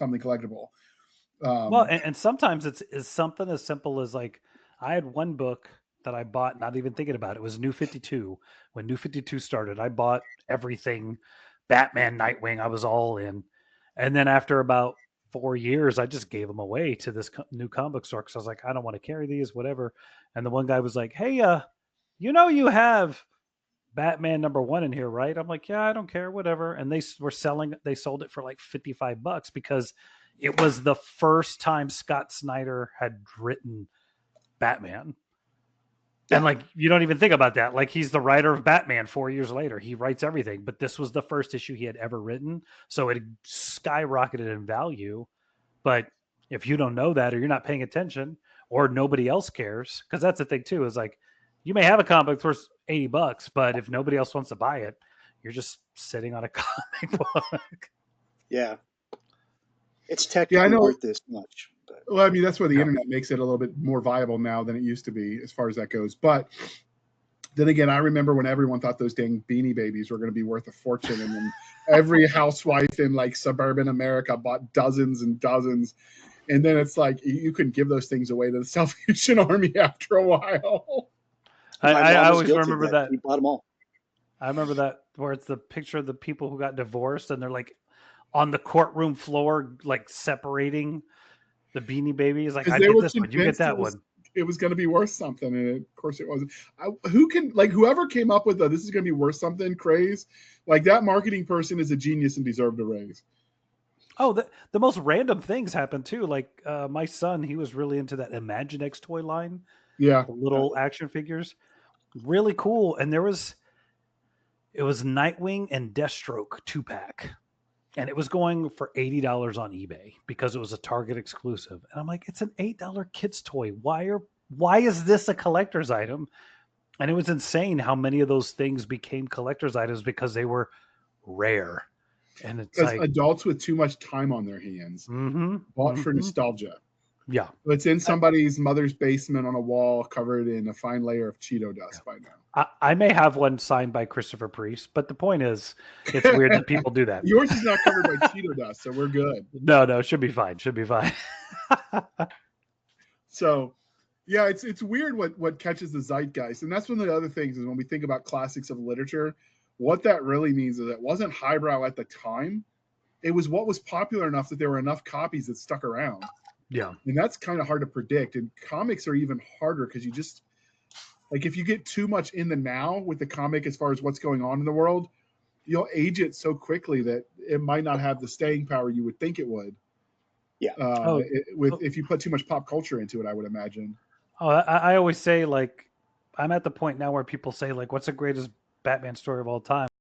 something collectible. Well, and sometimes it's something as simple as like I had one book that I bought, not even thinking about it. It was New 52. When New 52 started, I bought everything Batman, Nightwing. I was all in. And then after about 4 years, I just gave them away to this new comic book store because I was like, I don't want to carry these, whatever. And the one guy was like, hey, you have Batman #1 in here, right? I'm like, yeah, I don't care, whatever. And they sold it for like $55 because it was the first time Scott Snyder had written Batman. And Yeah. like, you don't even think about that. Like, he's the writer of Batman 4 years later. He writes everything, but this was the first issue he had ever written. So it skyrocketed in value. But if you don't know that, or you're not paying attention, or nobody else cares, because that's the thing too, is like, you may have a comic book worth $80, but if nobody else wants to buy it, you're just sitting on a comic book. Yeah. It's Yeah, I technically know. worth this much. But Well, I mean, that's where the Yeah. internet makes it a little bit more viable now than it used to be, as far as that goes. But then again, I remember when everyone thought those dang Beanie Babies were going to be worth a fortune, and then every housewife in like suburban America bought dozens and dozens, and then it's like you couldn't give those things away to the Salvation Army after a while. my I mom was always guilty of remember that. that. She bought them all. I remember that where it's the picture of the people who got divorced and they're like on the courtroom floor, like separating the Beanie Babies. Like, Because I they get were this one, you get convinced that one. it was going to be worth something, and of course it wasn't. Who can like whoever came up with the this is going to be worth something craze, like that marketing person is a genius and deserved a raise. Oh, the most random things happen too. Like my son, he was really into that Imaginext toy line, Yeah, the little action figures, really cool. And it was Nightwing and Deathstroke 2-pack, and it was going for $80 on eBay because it was a Target exclusive. And I'm like, it's an $8 kids toy. Why is this a collector's item? And it was insane how many of those things became collector's items because they were rare. And it's because like, adults with too much time on their hands bought for mm-hmm. nostalgia. Yeah. It's in somebody's mother's basement on a wall covered in a fine layer of Cheeto dust by I may have one signed by Christopher Priest, but the point is, it's now. weird that people do that. Yours is not covered by Cheeto dust, so we're good. No, should be fine. Should be fine. So, yeah, it's weird what catches the zeitgeist, and that's one of the other things is when we think about classics of literature, what that really means is it wasn't highbrow at the time. It was what was popular enough that there were enough copies that stuck around. Yeah. And that's kind of hard to predict. And comics are even harder because you just like if you get too much in the now with the comic as far as what's going on in the world, you'll age it so quickly that it might not have the staying power you would think it would. Yeah. If you put too much pop culture into it, I would imagine. I always say, like, I'm at the point now where people say, like, what's the greatest Batman story of all time?